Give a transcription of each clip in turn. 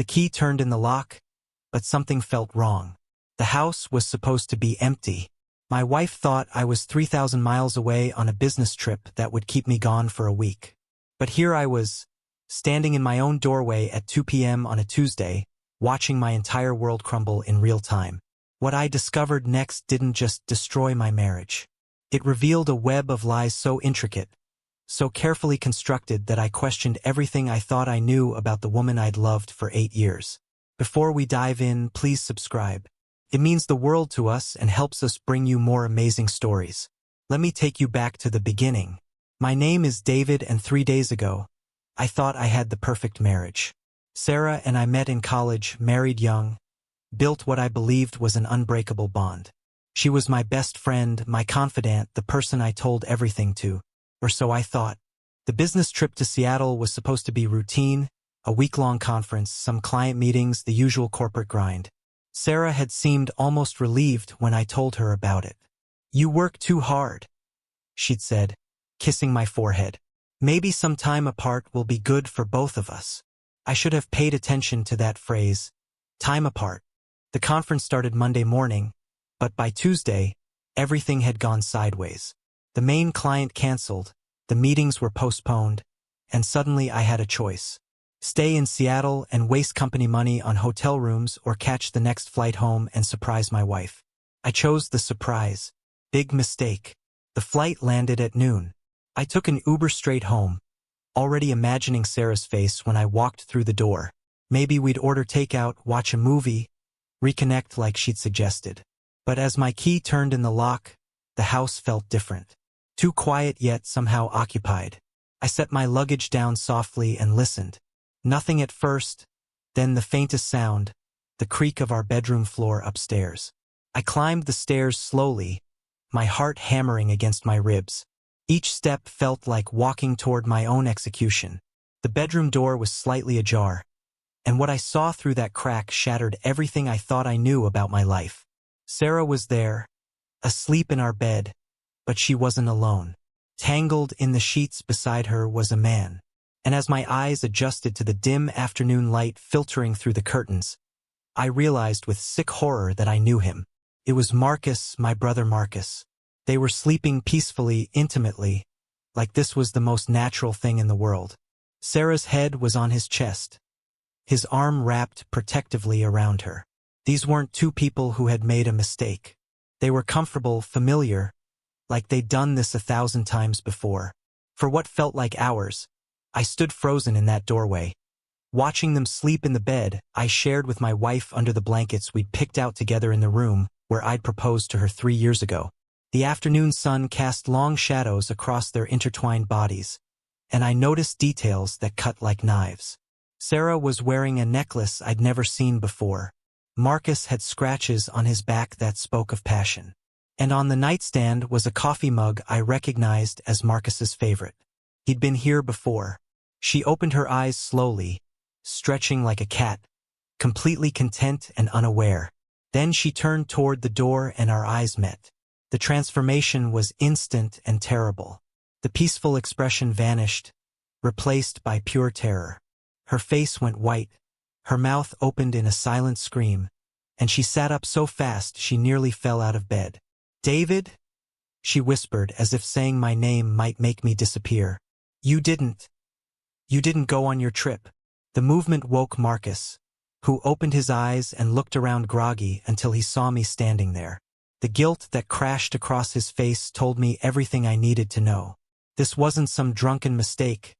key turned in the lock, but something felt wrong. The house was supposed to be empty. My wife thought I was 3,000 miles away on a business trip that would keep me gone for a week. But here I was, standing in my own doorway at 2 p.m. on a Tuesday, watching my entire world crumble in real time. What I discovered next didn't just destroy my marriage. It revealed a web of lies so intricate, so carefully constructed that I questioned everything I thought I knew about the woman I'd loved for 8 years. Before we dive in, please subscribe. It means the world to us and helps us bring you more amazing stories. Let me take you back to the beginning. My name is David, and 3 days ago, I thought I had the perfect marriage. Sarah and I met in college, married young, built what I believed was an unbreakable bond. She was my best friend, my confidant, the person I told everything to, or so I thought. The business trip to Seattle was supposed to be routine, a week-long conference, some client meetings, the usual corporate grind. Sarah had seemed almost relieved when I told her about it. "You work too hard," she'd said, kissing my forehead. "Maybe some time apart will be good for both of us." I should have paid attention to that phrase, time apart. The conference started Monday morning, but by Tuesday, everything had gone sideways. The main client canceled, the meetings were postponed, and suddenly I had a choice. Stay in Seattle and waste company money on hotel rooms, or catch the next flight home and surprise my wife. I chose the surprise. Big mistake. The flight landed at noon. I took an Uber straight home, already imagining Sarah's face when I walked through the door. Maybe we'd order takeout, watch a movie, reconnect like she'd suggested. But as my key turned in the lock, the house felt different. Too quiet, yet somehow occupied. I set my luggage down softly and listened. Nothing at first, then the faintest sound, the creak of our bedroom floor upstairs. I climbed the stairs slowly, my heart hammering against my ribs. Each step felt like walking toward my own execution. The bedroom door was slightly ajar, and what I saw through that crack shattered everything I thought I knew about my life. Sarah was there, asleep in our bed, but she wasn't alone. Tangled in the sheets beside her was a man. And as my eyes adjusted to the dim afternoon light filtering through the curtains, I realized with sick horror that I knew him. It was Marcus, my brother Marcus. They were sleeping peacefully, intimately, like this was the most natural thing in the world. Sarah's head was on his chest, his arm wrapped protectively around her. These weren't two people who had made a mistake. They were comfortable, familiar, like they'd done this 1,000 times before. For what felt like hours, I stood frozen in that doorway. Watching them sleep in the bed I shared with my wife under the blankets we'd picked out together in the room where I'd proposed to her 3 years ago. The afternoon sun cast long shadows across their intertwined bodies, and I noticed details that cut like knives. Sarah was wearing a necklace I'd never seen before. Marcus had scratches on his back that spoke of passion. And on the nightstand was a coffee mug I recognized as Marcus's favorite. He'd been here before. She opened her eyes slowly, stretching like a cat, completely content and unaware. Then she turned toward the door and our eyes met. The transformation was instant and terrible. The peaceful expression vanished, replaced by pure terror. Her face went white, her mouth opened in a silent scream, and she sat up so fast she nearly fell out of bed. "David?" she whispered, as if saying my name might make me disappear. You didn't go on your trip." The movement woke Marcus, who opened his eyes and looked around groggy until he saw me standing there. The guilt that crashed across his face told me everything I needed to know. This wasn't some drunken mistake,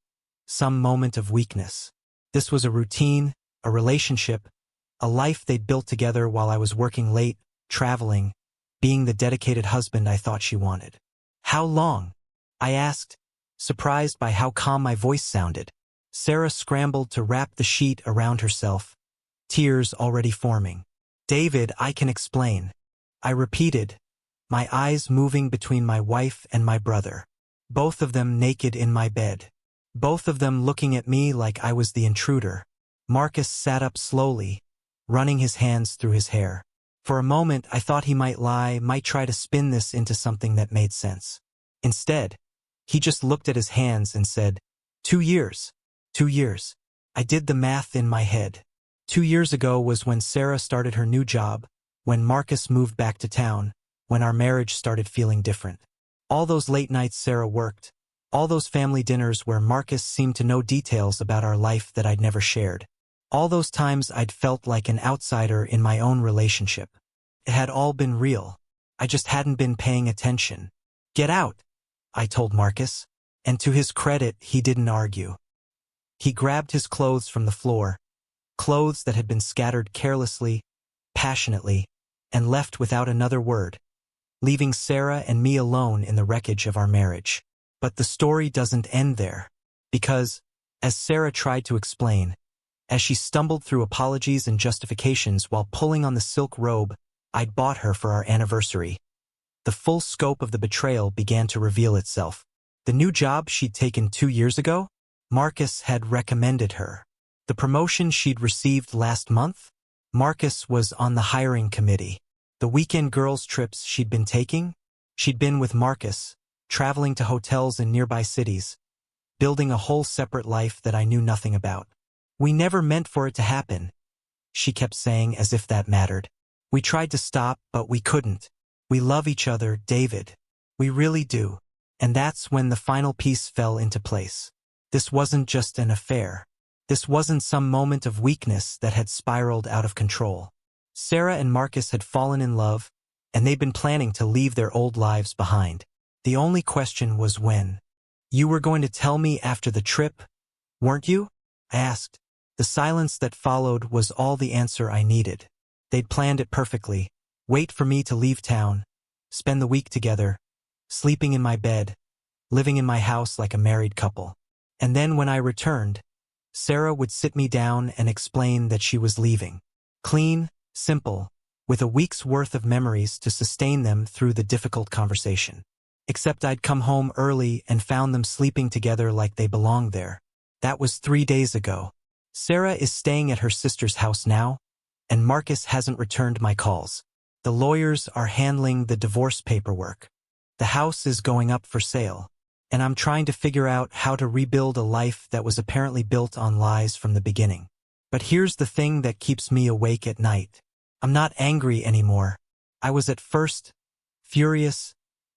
some moment of weakness. This was a routine, a relationship, a life they'd built together while I was working late, traveling, being the dedicated husband I thought she wanted. "How long?" I asked, surprised by how calm my voice sounded. Sarah scrambled to wrap the sheet around herself, tears already forming. "David, I can explain," I repeated, my eyes moving between my wife and my brother. Both of them naked in my bed. Both of them looking at me like I was the intruder. Marcus sat up slowly, running his hands through his hair. For a moment I thought he might lie, might try to spin this into something that made sense. Instead, he just looked at his hands and said, 2 years. 2 years. I did the math in my head. 2 years ago was when Sarah started her new job, when Marcus moved back to town, when our marriage started feeling different. All those late nights Sarah worked, all those family dinners where Marcus seemed to know details about our life that I'd never shared. All those times I'd felt like an outsider in my own relationship. It had all been real. I just hadn't been paying attention. "Get out," I told Marcus, and to his credit, he didn't argue. He grabbed his clothes from the floor, clothes that had been scattered carelessly, passionately, and left without another word, leaving Sarah and me alone in the wreckage of our marriage. But the story doesn't end there, because, as Sarah tried to explain, as she stumbled through apologies and justifications while pulling on the silk robe I'd bought her for our anniversary, the full scope of the betrayal began to reveal itself. The new job she'd taken 2 years ago, Marcus had recommended her. The promotion she'd received last month, Marcus was on the hiring committee. The weekend girls' trips she'd been taking, she'd been with Marcus, traveling to hotels in nearby cities, building a whole separate life that I knew nothing about. "We never meant for it to happen," she kept saying as if that mattered. "We tried to stop, but we couldn't. We love each other, David. We really do." And that's when the final piece fell into place. This wasn't just an affair. This wasn't some moment of weakness that had spiraled out of control. Sarah and Marcus had fallen in love, and they'd been planning to leave their old lives behind. The only question was when. "You were going to tell me after the trip, weren't you?" I asked. The silence that followed was all the answer I needed. They'd planned it perfectly. Wait for me to leave town, spend the week together, sleeping in my bed, living in my house like a married couple. And then when I returned, Sarah would sit me down and explain that she was leaving. Clean, simple, with a week's worth of memories to sustain them through the difficult conversation. Except I'd come home early and found them sleeping together like they belonged there. That was 3 days ago. Sarah is staying at her sister's house now, and Marcus hasn't returned my calls. The lawyers are handling the divorce paperwork. The house is going up for sale, and I'm trying to figure out how to rebuild a life that was apparently built on lies from the beginning. But here's the thing that keeps me awake at night. I'm not angry anymore. I was at first furious,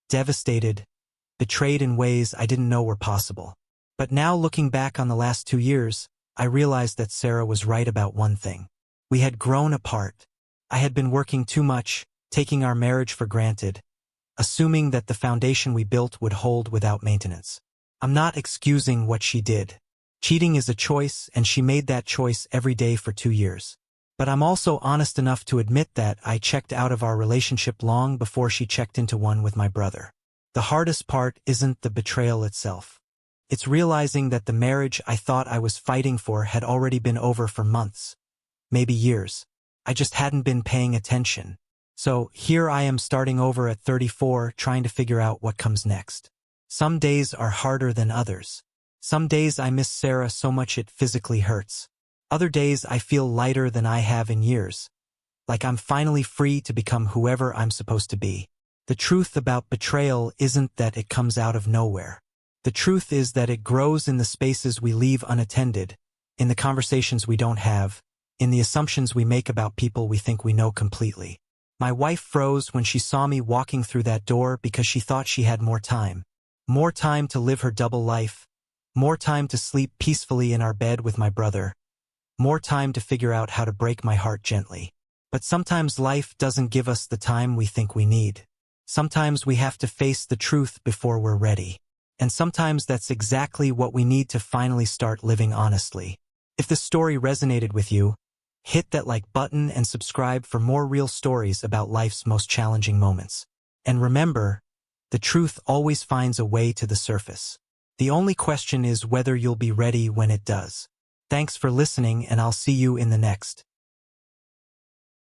devastated, betrayed in ways I didn't know were possible. But now looking back on the last 2 years, I realized that Sarah was right about one thing. We had grown apart. I had been working too much, taking our marriage for granted, assuming that the foundation we built would hold without maintenance. I'm not excusing what she did. Cheating is a choice, and she made that choice every day for 2 years. But I'm also honest enough to admit that I checked out of our relationship long before she checked into one with my brother. The hardest part isn't the betrayal itself. It's realizing that the marriage I thought I was fighting for had already been over for months, maybe years. I just hadn't been paying attention. So here I am starting over at 34, trying to figure out what comes next. Some days are harder than others. Some days I miss Sarah so much it physically hurts. Other days I feel lighter than I have in years, like I'm finally free to become whoever I'm supposed to be. The truth about betrayal isn't that it comes out of nowhere. The truth is that it grows in the spaces we leave unattended, in the conversations we don't have, in the assumptions we make about people we think we know completely. My wife froze when she saw me walking through that door because she thought she had more time. More time to live her double life. More time to sleep peacefully in our bed with my brother. More time to figure out how to break my heart gently. But sometimes life doesn't give us the time we think we need. Sometimes we have to face the truth before we're ready. And sometimes that's exactly what we need to finally start living honestly. If the story resonated with you, hit that like button and subscribe for more real stories about life's most challenging moments. And remember, the truth always finds a way to the surface. The only question is whether you'll be ready when it does. Thanks for listening, and I'll see you in the next.